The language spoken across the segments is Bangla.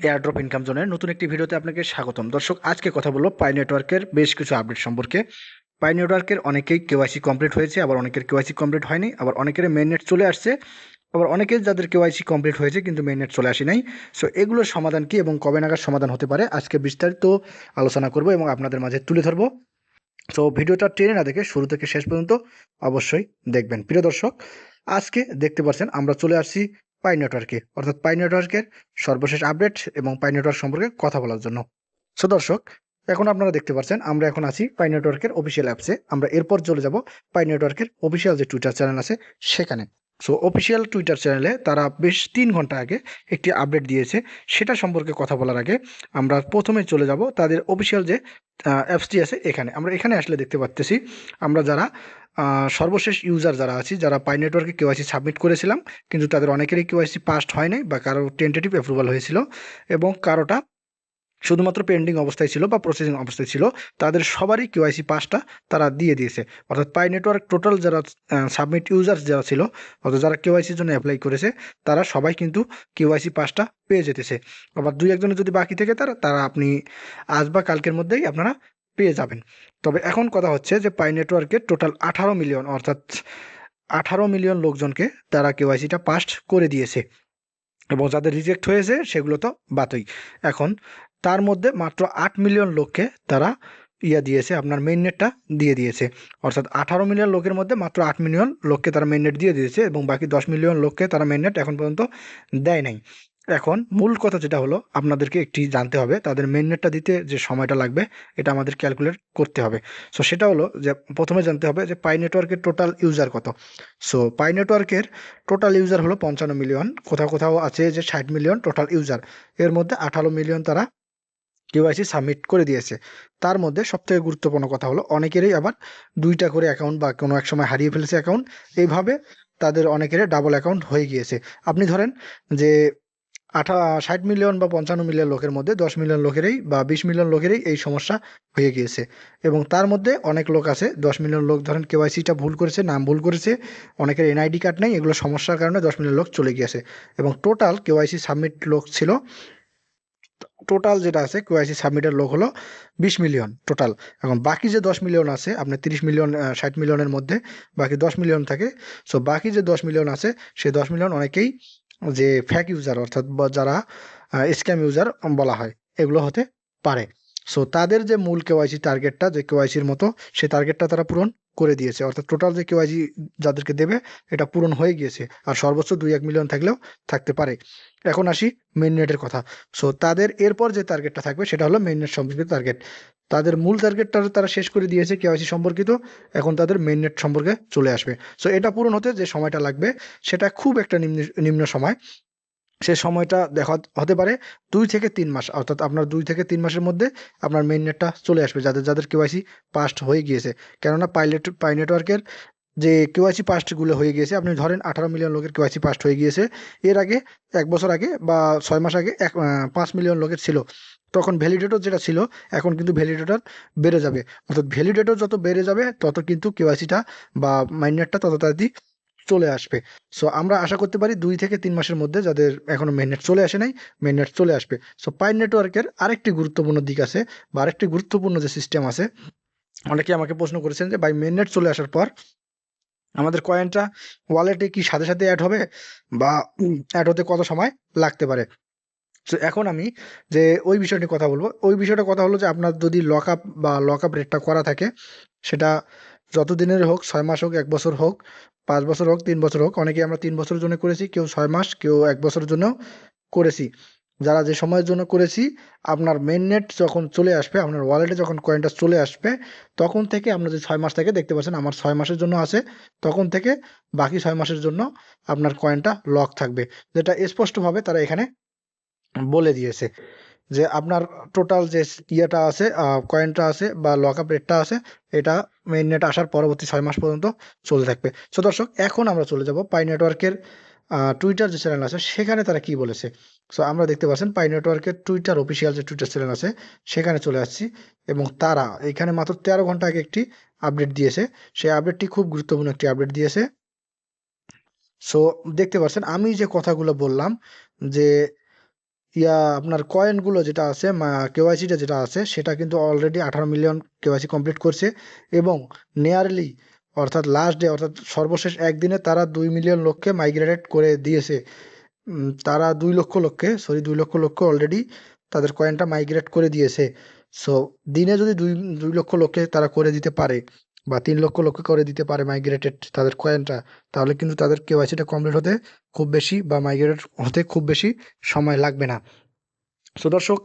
এয়ারড্রপ ইনকাম জোনের নতুন একটি ভিডিওতে আপনাকে স্বাগতম। দর্শক, আজকে কথা বলবো পাই নেটওয়ার্কের বেশ কিছু আপডেট সম্পর্কে। পাই নেটওয়ার্কের অনেকেই কেওয়াইসি কমপ্লিট হয়েছে, আবার অনেকের কেওয়াইসি কমপ্লিট হয়নি, আবার অনেকের মেইন নেট চলে আসছে, আবার অনেকের যাদের কেওয়াইসি কমপ্লিট হয়েছে কিন্তু মেইন নেট চলে আসে নাই। সো এগুলোর সমাধান কি এবং কবে নাগাদ সমাধান হতে পারে আজকে বিস্তারিত আলোচনা করব এবং আপনাদের মাঝে তুলে ধরবো। সো ভিডিওটা টেনে না দেখে শুরু থেকে শেষ পর্যন্ত অবশ্যই দেখবেন। প্রিয় দর্শক, আজকে দেখতে পাচ্ছেন আমরা চলে আসছি পাই নেটওয়ার্কে, অর্থাৎ পাই নেটওয়ার্কের সর্বশেষ আপডেট এবং পাই নেটওয়ার্ক সম্পর্কে কথা বলার জন্য। সো দর্শক, এখন আপনারা দেখতে পাচ্ছেন আমরা এখন আছি পাই নেটওয়ার্কের অফিসিয়াল অ্যাপসে। আমরা এরপর চলে যাব পাই নেটওয়ার্কের অফিসিয়াল যে টুইটার চ্যানেল আছে সেখানে। সো অফিসিয়াল টুইটার চ্যানেলে তারা বেশ 3 ঘন্টা আগে একটি আপডেট দিয়েছে। সেটা সম্পর্কে কথা বলার আগে আমরা প্রথমে চলে যাব তাদের অফিসিয়াল যে অ্যাপসটি আছে এখানে। আমরা এখানে আসলে দেখতে পাচ্তেছি আমরা যারা সর্বশেষ ইউজার যারা আছি, যারা পাই নেটওয়ার্কে কেওয়াইসি সাবমিট করেছিলাম কিন্তু তাদের অনেকেরই কেওয়াইসি পাসড হয় নাই বা কারো টেন্টেটিভ অ্যাপ্রুভাল হয়েছিল এবং কারোটা শুধুমাত্র পেন্ডিং অবস্থায় ছিল বা প্রসেসিং অবস্থায় ছিল, তাদের সবারই কেওয়াইসি পাসটা তারা দিয়ে দিয়েছে। অর্থাৎ পাই নেটওয়ার্ক টোটাল যারা সাবমিট ইউজার্স যারা ছিল, অর্থাৎ যারা কেওয়াইসির জন্য অ্যাপ্লাই করেছে, তারা সবাই কিন্তু কেওয়াইসি পাসটা পেয়ে যেতেছে। আবার দুই একজনের যদি বাকি থেকে তারা তারা আপনি আজ বা কালকের মধ্যেই আপনারা পেয়ে যাবেন। তবে এখন কথা হচ্ছে যে পাই নেটওয়ার্কের টোটাল 18 মিলিয়ন, অর্থাৎ 18 মিলিয়ন লোকজনকে তারা কেওয়াইসিটা পাসড করে দিয়েছে এবং যাদের রিজেক্ট হয়েছে সেগুলো তো বাদই। এখন তার মধ্যে মাত্র 8 মিলিয়ন লোককে তারা দিয়েছে, আপনার মেইন নেটটা দিয়ে দিয়েছে। অর্থাৎ 18 মিলিয়ন লোকের মধ্যে মাত্র 8 মিলিয়ন লোককে তারা মেইন নেট দিয়ে দিয়েছে এবং বাকি 10 মিলিয়ন লোককে তারা মেইন নেট এখন পর্যন্ত দেয় নাই। এখন মূল কথা যেটা হলো, আপনাদেরকে একটি জানতে হবে তাদের মেইন নেটটা দিতে যে সময়টা লাগবে এটা আমাদের ক্যালকুলেট করতে হবে। সো সেটা হলো যে প্রথমে জানতে হবে যে পাই নেটওয়ার্কের টোটাল ইউজার কত। সো পাই নেটওয়ার্কের টোটাল ইউজার হলো 55 মিলিয়ন, কোথাও কোথাও আছে যে 60 মিলিয়ন টোটাল ইউজার। এর মধ্যে 18 মিলিয়ন তারা কেওয়াইসি সাবমিট করে দিয়েছে। তার মধ্যে সবথেকে গুরুত্বপূর্ণ কথা হলো অনেকেরই আবার 2টা করে অ্যাকাউন্ট বা কোনো এক সময় হারিয়ে ফেলেছে অ্যাকাউন্ট। এইভাবে তাদের অনেকেরই ডাবল অ্যাকাউন্ট হয়ে গিয়েছে। আপনি ধরেন যে 60 মিলিয়ন বা 55 মিলিয়ন লোকের মধ্যে 10 মিলিয়ন লোকেরই বা 20 মিলিয়ন লোকেরই এই সমস্যা হয়ে গিয়েছে এবং তার মধ্যে অনেক লোক আছে, 10 মিলিয়ন লোক ধরেন কেওয়াইসিটা ভুল করেছে, নাম ভুল করেছে, অনেকের এনআইডি কার্ড নেই, এগুলো সমস্যার কারণে 10 মিলিয়ন লোক চলে গিয়েছে এবং টোটাল কেওয়াইসি সাবমিট লোক ছিল, টোটাল যেটা আছে কেওয়াইসি সাবমিটের লোক হলো 20 মিলিয়ন টোটাল। এখন বাকি যে 10 মিলিয়ন আছে, আপনার 30 মিলিয়ন 60 মিলিয়নের মধ্যে বাকি 10 মিলিয়ন থাকে। সো বাকি যে 10 মিলিয়ন আছে সেই 10 মিলিয়ন অনেকেই যে ফ্যাক ইউজার, অর্থাৎ যারা স্ক্যাম ইউজার বলা হয়, এগুলো হতে পারে। সো তাদের যে মূল কেওয়াইসি টার্গেটটা, যে কেওয়াইসির মতো, সেই টার্গেটটা তারা পূরণ করে দিয়েছে, অর্থাৎ টোটাল যে কেওয়াইসি যাদেরকে দেবে এটা পূরণ হয়ে গিয়েছে। আর সর্বোচ্চ 2-1 মিলিয়ন থাকলেও থাকতে পারে। এখন আসি মেইন নেটের কথা। সো তাদের এরপর যে টার্গেটটা থাকবে সেটা হলো মেইন নেট সম্পর্কিত টার্গেট। তাদের মূল টার্গেটটা তারা শেষ করে দিয়েছে কেওয়াইসি সম্পর্কিত, এখন তাদের মেইন নেট সম্পর্কে চলে আসবে। সো এটা পূরণ হতে যে সময়টা লাগবে সেটা খুব একটা নিম্ন সময়। সে সময়টা দেখা হতে পারে 2 থেকে 3 মাস, অর্থাৎ আপনার 2 থেকে 3 মাসের মধ্যে আপনার মেইন নেটটা চলে আসবে যাদের যাদের কেওয়াইসি পাস্ট হয়ে গিয়েছে। কেননা পাই নেটওয়ার্কের যে কেওয়াইসি পাস্টগুলো হয়ে গিয়েছে, আপনি ধরেন 18 মিলিয়ন লোকের কেওয়াইসি পাস্ট হয়ে গিয়েছে। এর আগে 1 বছর আগে বা 6 মাস আগে 5 মিলিয়ন লোকের ছিল, তখন ভ্যালিডেটর যেটা ছিল এখন কিন্তু ভ্যালিডেটর বেড়ে যাবে। অর্থাৎ ভ্যালিডেটর যত বেড়ে যাবে তত কিন্তু কেওয়াইসিটা বা মাইনেরটা তত তাড়াতাড়ি চলে আসবে। সো আমরা আশা করতে পারি 2 থেকে 3 মাসের মধ্যে যাদের এখনো মেইননেট চলে আসে নাই, মেইননেট চলে আসবে। সো পাই নেটওয়ার্কের আরেকটি গুরুত্বপূর্ণ দিক আছে বা আরেকটি গুরুত্বপূর্ণ যে সিস্টেম আছে, অনেকে আমাকে প্রশ্ন করেছেন যে ভাই মেইননেট চলে আসার পর আমাদের কয়েনটা ওয়ালেটে কি সাথে সাথে অ্যাড হবে বা অ্যাড হতে কত সময় লাগতে পারে। তো এখন আমি যে ওই বিষয়টি কথা বলবো, ওই বিষয়টা কথা হলো যে আপনার যদি লক আপ বা লক আপ রেটটা করা থাকে, সেটা যত দিনের হোক, 6 মাস হোক, 1 বছর হোক, 5 বছর হোক, 3 বছর হোক, অনেকে আমরা 3 বছরের জন্য করেছি, কেউ 6 মাস, কেউ 1 বছরের জন্য করেছি। যারা যে সময়ের জন্য করেছি, আপনার মেন নেট যখন চলে আসবে, আপনার ওয়ালেটে যখন কয়েনটা চলে আসবে, তখন থেকে আপনার যে 6 মাস থেকে দেখতে পাচ্ছেন আমার 6 মাসের জন্য আছে, তখন থেকে বাকি 6 মাসের জন্য আপনার কয়েনটা লক থাকবে, যেটা স্পষ্টভাবে তারা এখানে বলে দিয়েছে যে আপনার টোটাল যে ইয়েটা আছে, কয়েনটা আছে বা লক আপ রেটটা আছে, এটা মেইন নেট আসার পরবর্তী 6 মাস পর্যন্ত চলতে থাকবে। সো দর্শক, এখন আমরা চলে যাব পাই নেটওয়ার্কের টুইটার যে চ্যানেল আছে সেখানে তারা কি বলেছে। সো আমরা দেখতে পাচ্ছেন পাই নেটওয়ার্কের টুইটার অফিসিয়াল যে টুইটার চ্যানেল আছে সেখানে চলে আসছি এবং তারা এখানে মাত্র 13 ঘন্টা আগে একটি আপডেট দিয়েছে। সেই আপডেটটি খুব গুরুত্বপূর্ণ একটি আপডেট দিয়েছে। সো দেখতে পাচ্ছেন আমি যে কথাগুলো বললাম যে আপনার কয়েনগুলো যেটা আছে কেওয়াইসিটা যেটা আছে সেটা কিন্তু অলরেডি 18 মিলিয়ন কেওয়াইসি কমপ্লিট করছে এবং নিয়ারলি অর্থাৎ লাস্ট ডে অর্থাৎ সর্বশেষ একদিনে তারা 2 মিলিয়ন লোককে মাইগ্রেটেড করে দিয়েছে। তারা 2 লক্ষ লোককে অলরেডি তাদের কয়েনটা মাইগ্রেট করে দিয়েছে। সো দিনে যদি 2 লক্ষ লোককে তারা করে দিতে পারে বা 3 লক্ষ লোককে করে দিতে পারে মাইগ্রেটেড তাদের কয়েনটা, তাহলে কিন্তু তাদের কেওয়াইসিটা কমপ্লিট হতে খুব বেশি বা মাইগ্রেটেড হতে খুব বেশি সময় লাগবে না। সো দর্শক,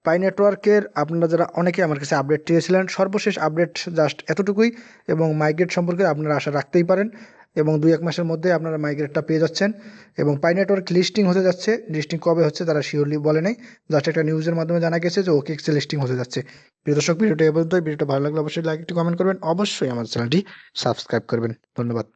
পাই নেটওয়ার্কের আপনারা যারা অনেকে আমার কাছে আপডেট চেয়েছিলেন, সর্বশেষ আপডেট জাস্ট এতটুকুই এবং মাইগ্রেট সম্পর্কে আপনারা আশা রাখতেই পারেন এবং 2-1 মাসের মধ্যে আপনারা মাইগ্রেটটা পেয়ে যাচ্ছেন এবং পাই নেটওয়ার্ক লিস্টিং হতে যাচ্ছে। লিস্টিং কবে হচ্ছে তারা শিওরলি বলে নাই, জাস্ট একটা নিউজের মাধ্যমে জানা গেছে যে ওকেএক্সে লিস্টিং হতে যাচ্ছে। প্রিয় দর্শক, ভিডিওটা এ পর্যন্তই। ভিডিওটা ভালো লাগলে অবশ্যই লাইক একটু কমেন্ট করবেন, অবশ্যই আমার চ্যানেলটি সাবস্ক্রাইব করবেন। ধন্যবাদ।